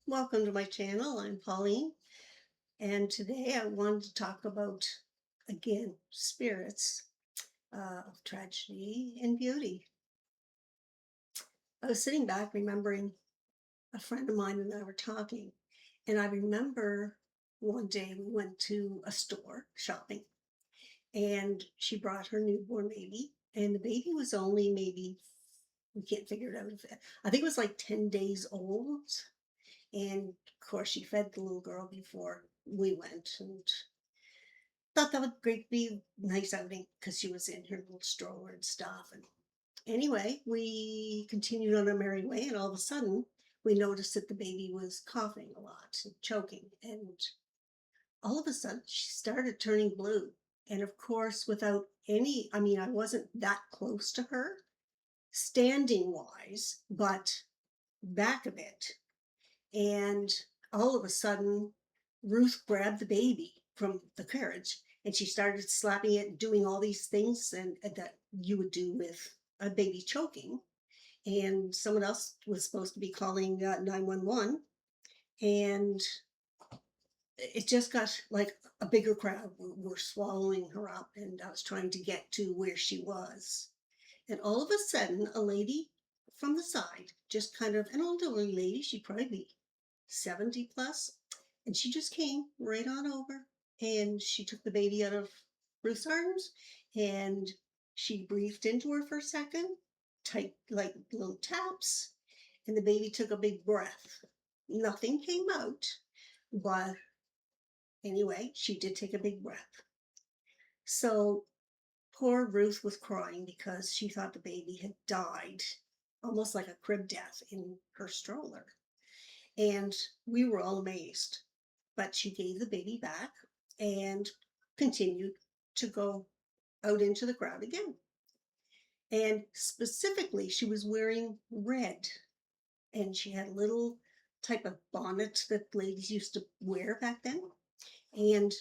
welcome to my channel. I'm Pauline, and today I wanted to talk about, again, spirits of tragedy and beauty. I was sitting back remembering a friend of mine and I were talking, and I remember one day we went to a store shopping, and she brought her newborn baby, and the baby was only maybe, we can't figure it out. I think it was like 10 days old. And of course, she fed the little girl before we went and thought that would be a nice outing because she was in her little stroller and stuff. And anyway, we continued on our merry way, and all of a sudden, we noticed that the baby was coughing a lot and choking. And all of a sudden, she started turning blue. And of course, without any, I mean, I wasn't that close to her standing wise, but back a bit. And all of a sudden, Ruth grabbed the baby from the carriage and she started slapping it and doing all these things and that you would do with a baby choking. And someone else was supposed to be calling 911. And it just got like a bigger crowd were swallowing her up. And I was trying to get to where she was. And all of a sudden, a lady from the side, just kind of an elderly lady, she'd probably be 70 plus, and she just came right on over and she took the baby out of Ruth's arms and she breathed into her for a second, tight, like little taps, and the baby took a big breath. Nothing came out, but anyway, she did take a big breath. So poor Ruth was crying because she thought the baby had died, almost like a crib death in her stroller. And we were all amazed. But she gave the baby back and continued to go out into the crowd again. And specifically, she was wearing red. And she had a little type of bonnet that ladies used to wear back then. And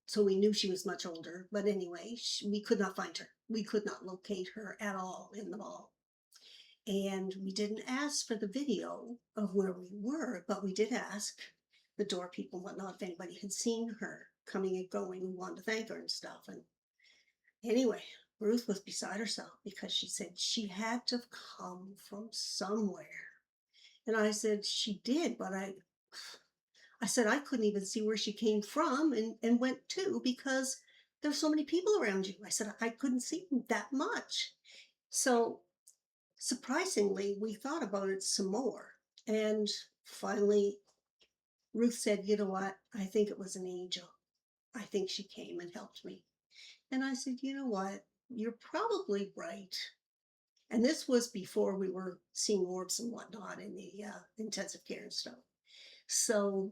so we knew she was much older. But anyway, we could not find her. We could not locate her at all in the mall. And we didn't ask for the video of where we were, but we did ask the door people and whatnot if anybody had seen her coming and going and wanted to thank her and stuff. And anyway, Ruth was beside herself because she said she had to have come from somewhere. And I said, she did, but I said I couldn't even see where she came from and went to because there's so many people around you. I said I couldn't see that much. So surprisingly, we thought about it some more. And finally, Ruth said, you know what? I think it was an angel. I think she came and helped me. And I said, you know what? You're probably right. And this was before we were seeing wards and whatnot in the intensive care and stuff. So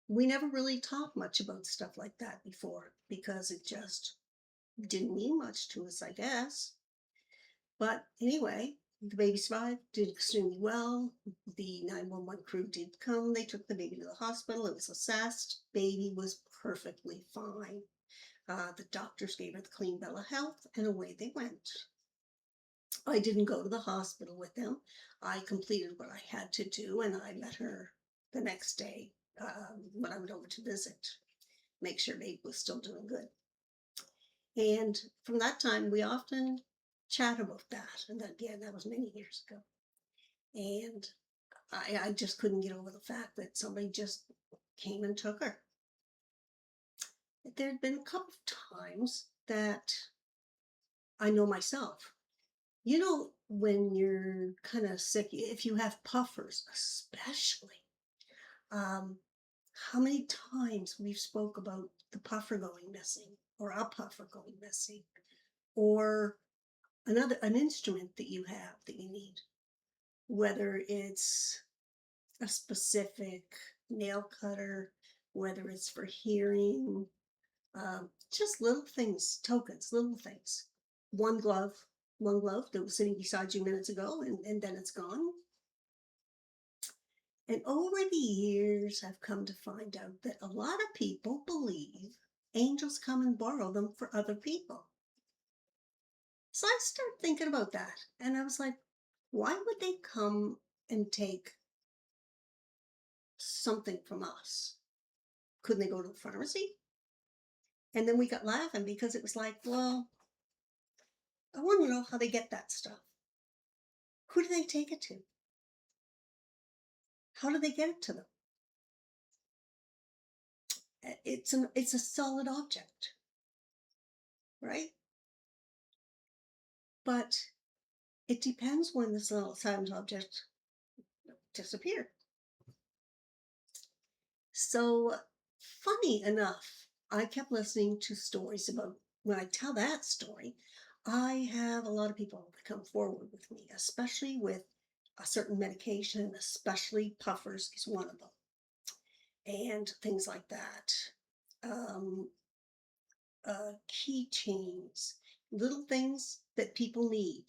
we never really talked much about stuff like that before because it just didn't mean much to us, I guess. But anyway, the baby survived, did extremely well. The 911 crew did come. They took the baby to the hospital. It was assessed. Baby was perfectly fine. The doctors gave her the clean bill of health, and away they went. I didn't go to the hospital with them. I completed what I had to do, and I met her the next day when I went over to visit, make sure baby was still doing good. And from that time, we often chat about that. And again, that was many years ago. And I just couldn't get over the fact that somebody just came and took her. There had been a couple of times that I know myself. You know, when you're kind of sick, if you have puffers, especially, um, how many times we've spoke about the puffer going missing or a puffer going missing or an instrument that you have that you need, whether it's a specific nail cutter, whether it's for hearing, just little things, tokens, little things. One glove, one glove that was sitting beside you minutes ago, and then it's gone. And over the years, I've come to find out that a lot of people believe angels come and borrow them for other people. So I started thinking about that, and I was like, why would they come and take something from us. Couldn't they go to the pharmacy? And then we got laughing because it was like, well, I want to know how they get that stuff. Who do they take it to? How do they get it to them? It's a solid object, right? But it depends when this little silent object disappeared. So funny enough, I kept listening to stories about when I tell that story, I have a lot of people that come forward with me, especially with a certain medication, especially puffers is one of them, and things like that. Um, Keychains, little things that people need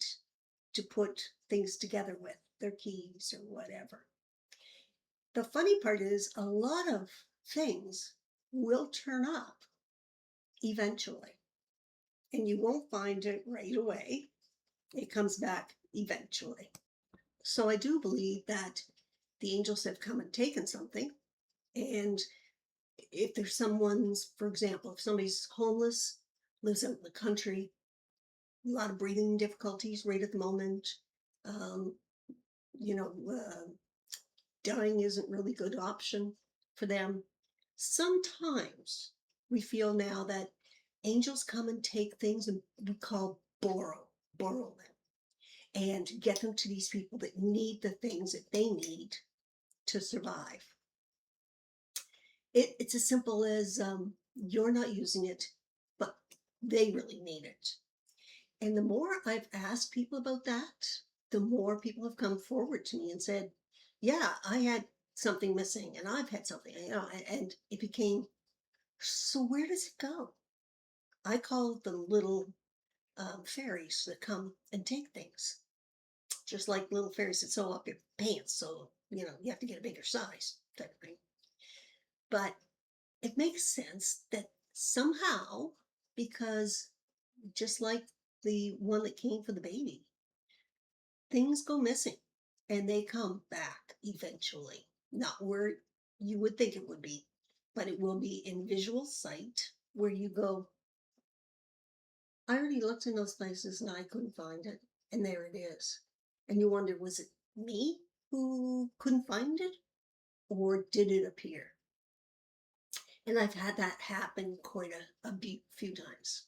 to put things together with, their keys or whatever. The funny part is a lot of things will turn up eventually, and you won't find it right away. It comes back eventually. So I do believe that the angels have come and taken something. And if there's someone's, for example, if somebody's homeless, lives out in the country, a lot of breathing difficulties right at the moment, um, you know, dying isn't really a good option for them. Sometimes we feel now that angels come and take things and we call borrow them and get them to these people that need the things that they need to survive. It's as simple as you're not using it, but they really need it. And the more I've asked people about that, the more people have come forward to me and said, yeah, I had something missing and I've had something, and it became, so where does it go? I call them little fairies that come and take things, just like little fairies that sew up your pants. So, you have to get a bigger size type of thing. But it makes sense that somehow, because just like the one that came for the baby, things go missing and they come back eventually. Not where you would think it would be, but it will be in visual sight where you go, I already looked in those places and I couldn't find it. And there it is. And you wonder, was it me who couldn't find it? Or did it appear? And I've had that happen quite a few times.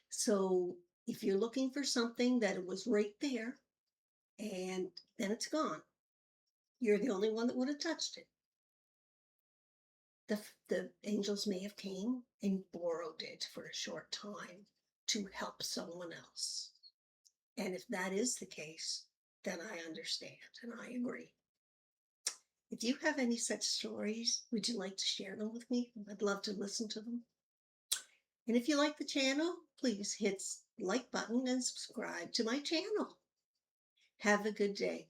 So if you're looking for something that it was right there and then it's gone, you're the only one that would have touched it. The angels may have came and borrowed it for a short time to help someone else. And if that is the case, then I understand and I agree. If you have any such stories, would you like to share them with me? I'd love to listen to them. And if you like the channel, please hit like button and subscribe to my channel. Have a good day.